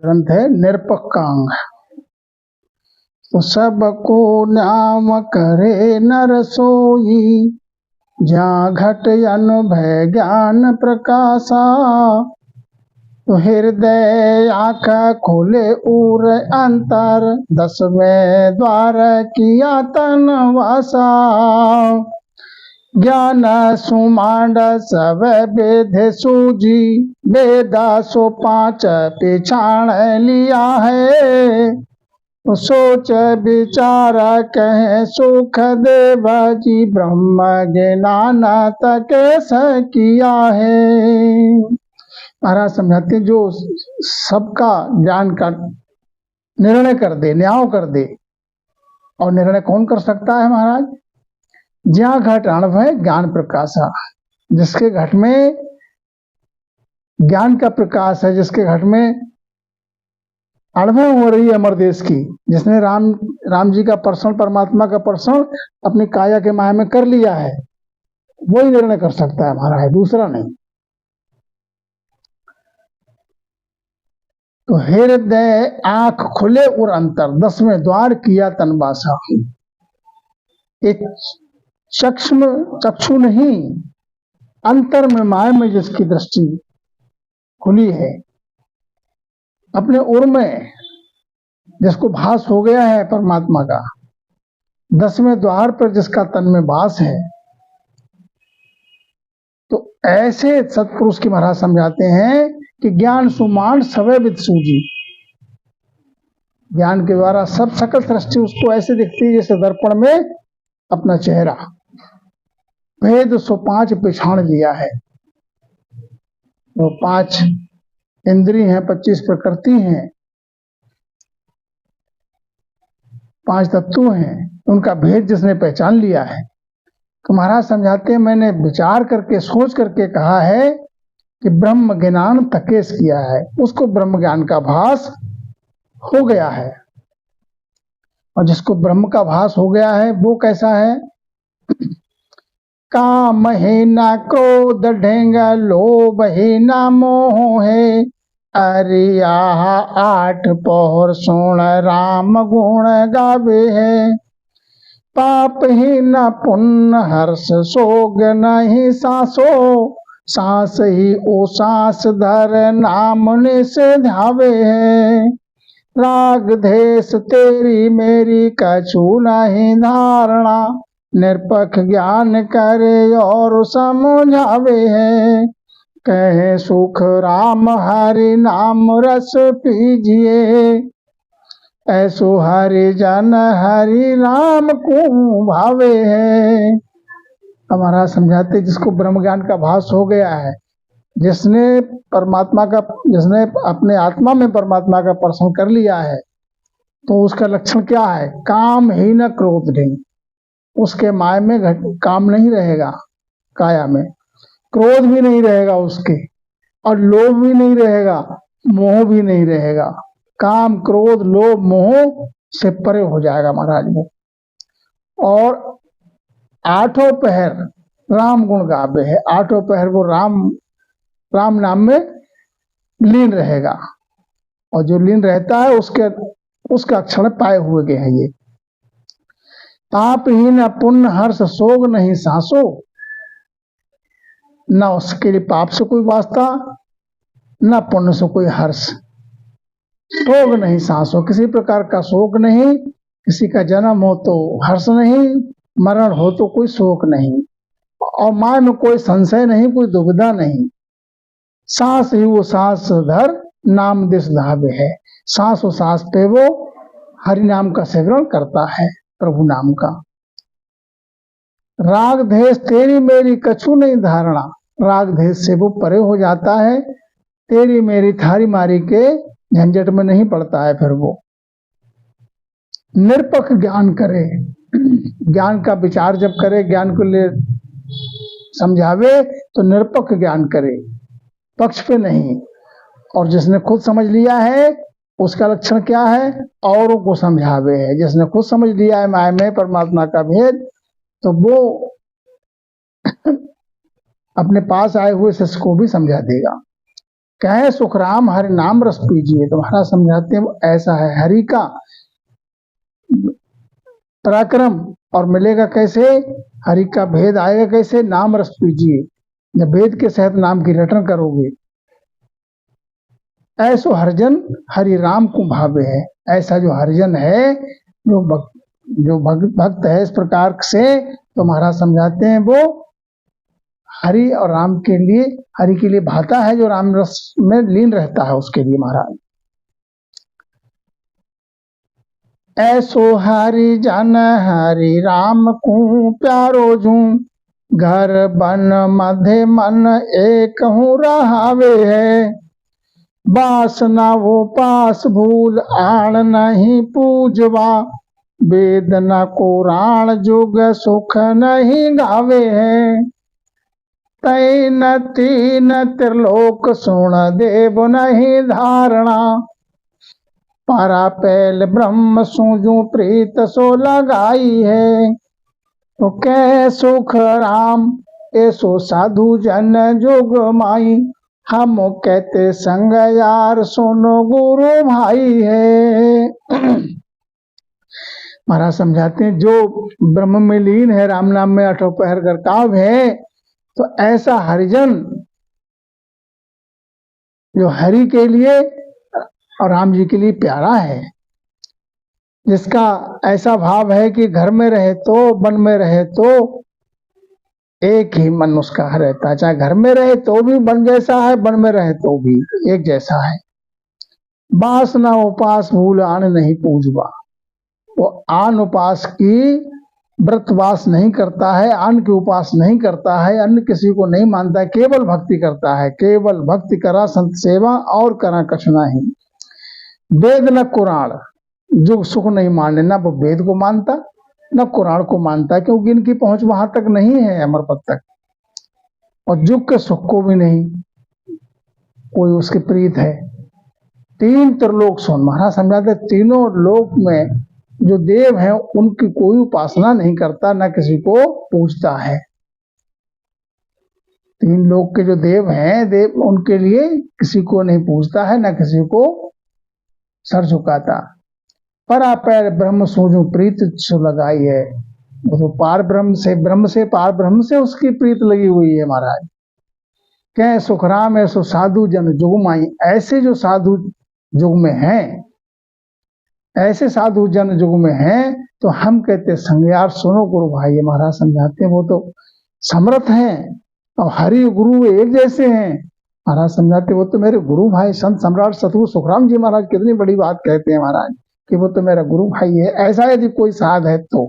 ग्रंथ है निरपक्कांग। तो सबको नाम करे नर सोई, जहाँ घट अनुभव ज्ञान प्रकाशा। तो हृदय आँख खोले उर अंतर, 10वें द्वार किया तन वासा। ज्ञान सुमांड सब वेद सूजी, वेदा सो 5 पिछाण लिया है। सोच विचार कह सुख देव जी, ब्रह्म ज्ञान तक किया है। महाराज समझाते जो सबका ज्ञान का निर्णय कर दे, न्याय कर दे। और निर्णय कौन कर सकता है महाराज? ज्या घट अनुभव ज्ञान प्रकाशा, जिसके घट में ज्ञान का प्रकाश है, जिसके घट में अनुभव हो रही है अमर देश की, जिसने राम जी का पर्सन, परमात्मा का पर्सन अपनी काया के माया में कर लिया है, वही निर्णय कर सकता है महाराज, दूसरा नहीं। तो हृदय आंख खुले और अंतर, 10वें द्वार किया तनवासा। एक चक्षु नहीं, अंतर में माया में जिसकी दृष्टि खुली है, अपने उर में जिसको भास हो गया है परमात्मा का, 10वें द्वार पर जिसका तन में वास है, तो ऐसे सत्पुरुष की महाराज समझाते हैं कि ज्ञान सुमान सवै विद सूजी। ज्ञान के द्वारा सब सकल सृष्टि उसको ऐसे दिखती है जैसे दर्पण में अपना चेहरा। भेद सो 5 पिछाण लिया है। वो 5 इंद्रिय हैं, 25 प्रकृति हैं, 5 तत्व हैं, उनका भेद जिसने पहचान लिया है। तो महाराज समझाते हैं मैंने विचार करके सोच करके कहा है कि ब्रह्म ज्ञान तकेश किया है, उसको ब्रह्म ज्ञान का भास हो गया है। और जिसको ब्रह्म का भास हो गया है वो कैसा है? काम ही न क्रोध ढेंग, लोभ ही न मोह है। अरिया 8 पहर सोण, राम गुण गावे है। पाप ही न पुण्य हर्ष, सोग नहीं सासो। सांस ही ओ सांस धर, नाम निस ध्यावे है। राग देश तेरी मेरी कछु नहीं धारणा, निरपक्ष ज्ञान करे और समझावे है। कहे सुख राम हरि नाम रस पीजिए, ऐसो हरि जन हरि राम को भावे है। हमारा समझाते जिसको ब्रह्म ज्ञान का भास हो गया है, जिसने अपने आत्मा में परमात्मा का दर्शन कर लिया है, तो उसका लक्षण क्या है? काम ही न क्रोध नहीं। उसके माया में काम नहीं रहेगा, काया में क्रोध भी नहीं रहेगा उसके, और लोभ भी नहीं रहेगा, मोह भी नहीं रहेगा। काम क्रोध लोभ मोह से परे हो जाएगा महाराज वो। और 8 पहर राम गुण गावे है। 8 पहर वो राम नाम में लीन रहेगा, और जो लीन रहता है उसका अक्षर पाए हुए गए हैं ये। पाप ही न पुण्य हर्ष, सोग नहीं सांसो। न उसके लिए पाप से कोई वास्ता, न पुण्य से कोई हर्ष। शोक नहीं सांसो, किसी प्रकार का शोक नहीं। किसी का जन्म हो तो हर्ष नहीं, मरण हो तो कोई शोक नहीं, और माया में कोई संशय नहीं, कोई दुविधा नहीं। सांस ही वो सांस धर, नाम दिस धावे है। सांस और सांस पे वो हरि नाम का सेवन करता है, प्रभु नाम का। राग देश तेरी मेरी कछु नहीं धारणा, राग देश से वो परे हो जाता है, तेरी मेरी थारी मारी के झंझट में नहीं पड़ता है। फिर वो निरपक्ष ज्ञान करे, ज्ञान का विचार जब करे, ज्ञान को ले समझावे तो निरपक्ष ज्ञान करे, पक्ष पे नहीं। और जिसने खुद समझ लिया है उसका लक्षण क्या है? औरों को समझावे है। जिसने खुद समझ लिया है माया में परमात्मा का भेद, तो वो अपने पास आए हुए शिष्य को भी समझा देगा। कहे सुख राम हरि नाम रस पीजिए। तो महाराज समझाते हैं वो ऐसा है, हरि का पराक्रम और मिलेगा कैसे, हरि का भेद आएगा कैसे, नाम रस पीजिए, जब वेद के सहित नाम की रटन करोगे। ऐसो हरिजन हरि राम को भावे है, ऐसा जो हरिजन है, जो भक्त है इस प्रकार से, तो महाराज समझाते हैं वो हरि और राम के लिए, हरि के लिए भाता है, जो राम रस में लीन रहता है उसके लिए। महाराज ऐसो हरि जन हरि राम को प्यारो जू, घर बन मध्य मन एक हूँ रहावे है, वासना वो पास भूल आण नहीं पूजवा, वेद न कुराण जुग सुख नहीं गावे है, तैन तीन त्रिलोक सुण देव नहीं धारणा, पारा पैल ब्रह्म सूजू प्रीत सो लगाई है, तो कै सुख राम ऐसो साधु जन जुग माई, हम कहते संग यार सुनो गुरु भाई है। महाराज समझाते हैं जो ब्रह्म में लीन है, राम नाम में अठो पहर करताव है, तो ऐसा हरिजन जो हरि के लिए और राम जी के लिए प्यारा है, जिसका ऐसा भाव है कि घर में रहे तो वन में रहे तो एक ही मन उसका रहता है, चाहे घर में रहे तो भी वन जैसा है, वन में रहे तो भी एक जैसा है। वासना उपास भूल आन नहीं पूजवा, वो आन उपास की व्रतवास नहीं करता है, अन्न की उपास नहीं करता है, अन्न किसी को नहीं मानता है, केवल भक्ति करता है, केवल भक्ति करा संत सेवा और करा कछुना ही, वेद न कुरान जुग सुख नहीं मानने, ना वो वेद को मानता न कुरान को मानता, क्योंकि इनकी पहुंच वहां तक नहीं है अमर पद तक, और जुग के सुख को भी नहीं कोई उसके प्रीत है। तीन त्रिलोक सुन, महाराज समझाते तीनों लोक में जो देव हैं उनकी कोई उपासना नहीं करता, न किसी को पूछता है। तीन लोक के जो देव हैं, देव उनके लिए किसी को नहीं पूछता है, न किसी को सर झुकाता। परा पैर ब्रह्म सूझो प्रीत सो लगाई है, तो पार ब्रह्म से पार ब्रह्म से उसकी प्रीत लगी हुई है। महाराज कह सुखराम ऐसो साधु जन जुग माई, ऐसे जो साधु जुग में हैं, ऐसे साधु जन जुग में हैं, तो हम कहते संग यार सुनो गुरु भाई। महाराज समझाते हैं वो तो समर्थ हैं और हरि गुरु एक जैसे हैं। महाराज समझाते वो तो मेरे गुरु भाई, संत सम्राट सतगुरु सुखराम जी महाराज कितनी बड़ी बात कहते हैं महाराज कि वो तो मेरा गुरु भाई है। ऐसा यदि कोई साध है तो